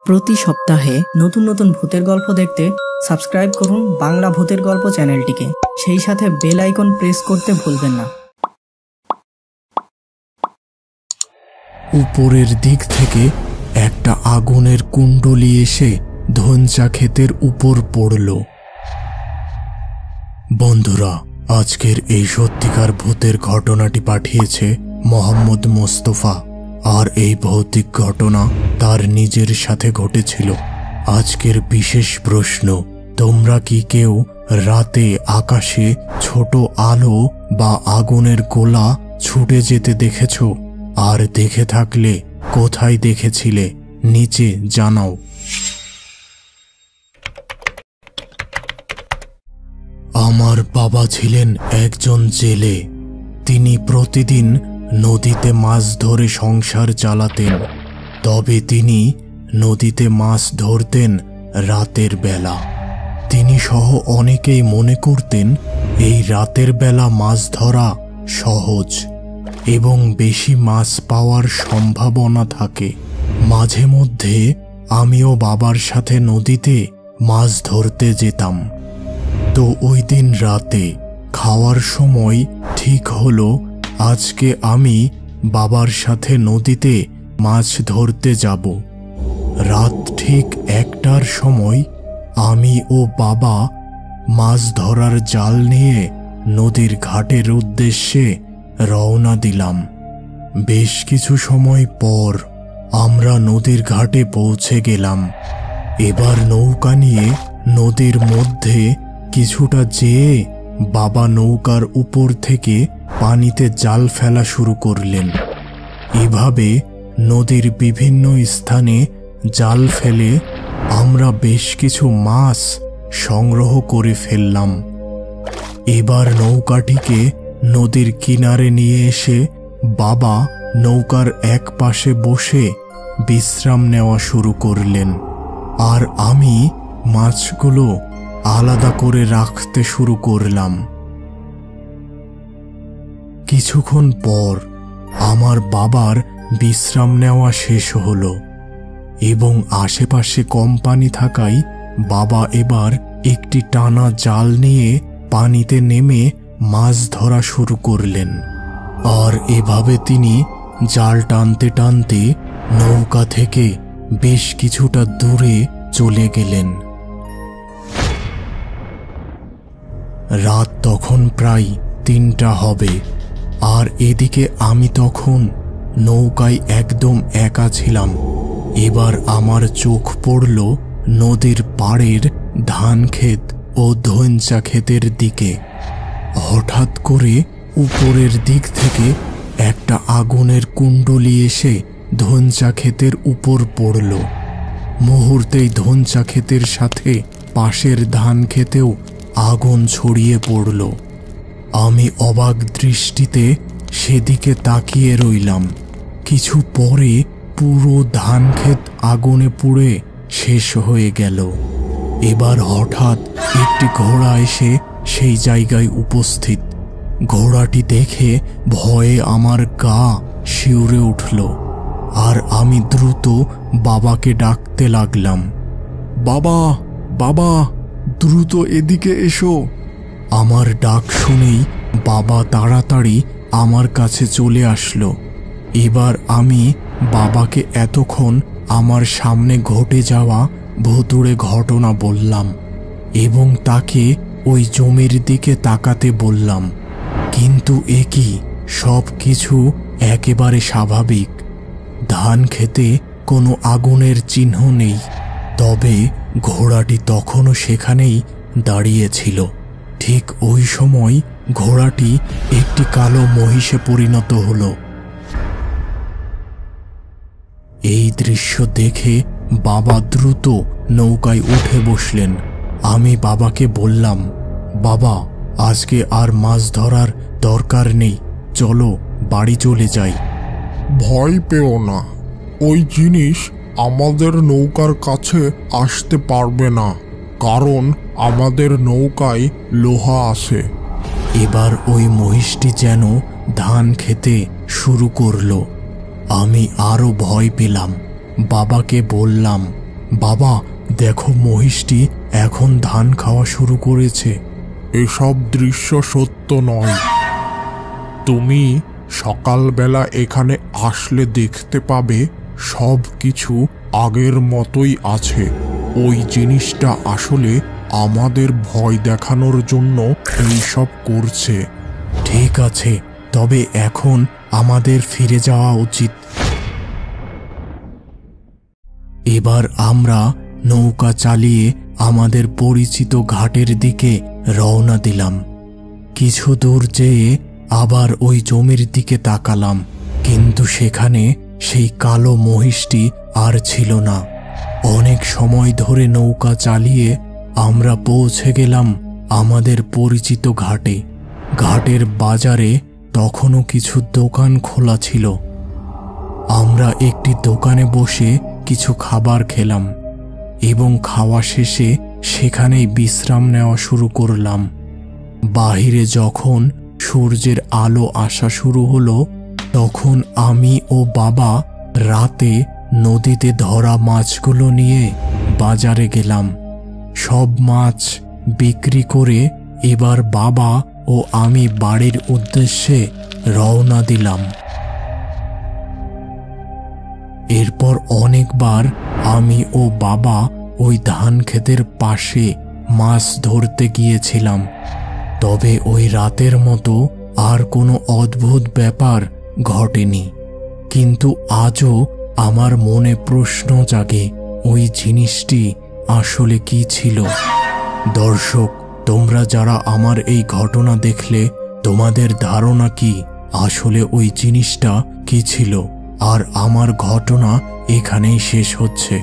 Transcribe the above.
প্রতি সপ্তাহে নতুন নতুন ভূতের গল্প দেখতে সাবস্ক্রাইব করুন বাংলা ভূতের গল্প চ্যানেলটিকে। সেই সাথে বেল আইকন প্রেস করতে ভুলবেন না। উপরের দিক থেকে একটা আগুনের কুণ্ডলী এসে ধনচা ক্ষেতের উপর পড়ল। বন্ধুরা, আজকের এই সত্যিকার ভূতের ঘটনাটি পাঠিয়েছে মোহাম্মদ মোস্তফা, আর এই ভৌতিক ঘটনা তার নিজের সাথে ঘটেছিল। আজকের বিশেষ প্রশ্ন, তোমরা কি কেউ রাতে আকাশে ছোট আলো বা আগুনের গোলা ছুটে যেতে দেখেছ? আর দেখে থাকলে কোথায় দেখেছিলে নিচে জানাও। আমার বাবা ছিলেন একজন জেলে। তিনি প্রতিদিন নদীতে মাছ ধরে সংসার চালাতেন। তবে তিনি নদীতে মাছ ধরতেন রাতের বেলা। তিনি সহ অনেকেই মনে করতেন এই রাতের বেলা মাছ ধরা সহজ এবং বেশি মাছ পাওয়ার সম্ভাবনা থাকে। মাঝে মধ্যে আমিও বাবার সাথে নদীতে মাছ ধরতে যেতাম। তো ওই দিন রাতে খাওয়ার সময় ঠিক হলো আজকে আমি বাবার সাথে নদীতে মাছ ধরতে যাব। রাত ঠিক 1টার সময় আমি ও বাবা মাছ ধরার জাল নিয়ে নদীর ঘাটের উদ্দেশ্যে রওনা দিলাম। বেশ কিছু সময় পর আমরা নদীর ঘাটে পৌঁছে গেলাম। এবার নৌকা নিয়ে নদীর মধ্যে কিছুটা যেয়ে বাবা নৌকার উপর থেকে পানিতে জাল ফেলা শুরু করলেন। এভাবে নদীর বিভিন্ন স্থানে জাল ফেলে আমরা বেশ কিছু মাছ সংগ্রহ করে ফেললাম। এবার নৌকাটিকে নদীর কিনারে নিয়ে এসে বাবা নৌকার এক পাশে বসে বিশ্রাম নেওয়া শুরু করলেন, আর আমি মাছগুলো আলাদা করে রাখতে শুরু করলাম। কিছুক্ষণ পর আমার বাবার বিশ্রাম নেওয়া শেষ হলো এবং আশেপাশে কম পানি থাকায় বাবা এবার একটি টানা জাল নিয়ে পানিতে নেমে মাছ ধরা শুরু করলেন। আর এভাবে তিনি জাল টানতে টানতে নৌকা থেকে বেশ কিছুটা দূরে চলে গেলেন। রাত তখন প্রায় 3টা হবে, আর এদিকে আমি তখন নৌকায় একদম একা ছিলাম। এবার আমার চোখ পড়ল নদীর পাড়ের ধান ক্ষেত ও ধনচা ক্ষেতের দিকে। হঠাৎ করে উপরের দিক থেকে একটা আগুনের কুণ্ডলী এসে ধনচা ক্ষেতের উপর পড়ল। মুহূর্তেই ধনচা ক্ষেতের সাথে পাশের ধান ক্ষেতেও আগুন ছড়িয়ে পড়ল। আমি অবাক দৃষ্টিতে সেদিকে তাকিয়ে রইলাম। কিছু পরে পুরো ধান ক্ষেত আগুনে পুড়ে শেষ হয়ে গেল। এবার হঠাৎ একটি ঘোড়া এসে সেই জায়গায় উপস্থিত। ঘোড়াটি দেখে ভয়ে আমার গা শিউরে উঠল, আর আমি দ্রুত বাবাকে ডাকতে লাগলাম, বাবা, বাবা, দ্রুত এদিকে এসো। আমার ডাক শুনেই বাবা তাড়াতাড়ি আমার কাছে চলে আসলো। এবার আমি বাবাকে এতক্ষণ আমার সামনে ঘটে যাওয়া ভুতুড়ে ঘটনা বললাম এবং তাকে ওই জমির দিকে তাকাতে বললাম। কিন্তু এ কি, সব কিছু একেবারে স্বাভাবিক। ধান খেতে কোনো আগুনের চিহ্ন নেই, তবে ঘোড়াটি তখনও সেখানেই দাঁড়িয়েছিল। ঠিক ওই সময় ঘোড়াটি একটি কালো মহিষে পরিণত হলো। এই দৃশ্য দেখে বাবা দ্রুত নৌকায় উঠে বসলেন। আমি বাবাকে বললাম, বাবা, আজকে আর মাছ ধরার দরকার নেই, চলো বাড়ি চলে যাই। ভয় পেও না, ওই জিনিস আমাদের নৌকার কাছে আসতে পারবে না, কারণ আমাদের নৌকায় লোহা আছে। এবার ওই মহিষটি যেন ধান খেতে শুরু করলো। আমি আরো ভয় পেলাম। বাবাকে বললাম, বাবা, দেখো মহিষটি এখন ধান খাওয়া শুরু করেছে। এসব দৃশ্য সত্য নয়। তুমি সকালবেলা এখানে আসলে দেখতে পাবে সব কিছু আগের মতোই আছে। ওই জিনিসটা আসলে আমাদের ভয় দেখানোর জন্য এইসব করছে। ঠিক আছে, তবে এখন আমাদের ফিরে যাওয়া উচিত। এবার আমরা নৌকা চালিয়ে আমাদের পরিচিত ঘাটের দিকে রওনা দিলাম। কিছু দূর যেয়ে আবার ওই জমির দিকে তাকালাম, কিন্তু সেখানে সেই কালো মহিষটি আর ছিল না। অনেক সময় ধরে নৌকা চালিয়ে আমরা পৌঁছে গেলাম আমাদের পরিচিত ঘাটে। ঘাটের বাজারে তখনও কিছু দোকান খোলা ছিল। আমরা একটি দোকানে বসে কিছু খাবার খেলাম এবং খাওয়া শেষে সেখানেই বিশ্রাম নেওয়া শুরু করলাম। বাহিরে যখন সূর্যের আলো আসা শুরু হলো, তখন আমি ও বাবা রাতে নদীতে ধরা মাছগুলো নিয়ে বাজারে গেলাম। সব মাছ বিক্রি করে এবার বাবা ও আমি বাড়ির উদ্দেশ্যে রওনা দিলাম। এরপর অনেকবার আমি ও বাবা ওই ধান ক্ষেতের পাশে মাছ ধরতে গিয়েছিলাম, তবে ওই রাতের মতো আর কোনো অদ্ভুত ব্যাপার ঘটেনি। কিন্তু আজও আমার মনে প্রশ্ন জাগে, ওই জিনিসটি আসলে কি ছিল? দর্শক, তোমরা যারা আমার এই ঘটনা দেখলে, তোমাদের ধারণা কি আসলে ওই জিনিসটা কি ছিল? আর আমার ঘটনা এখানেই শেষ হচ্ছে।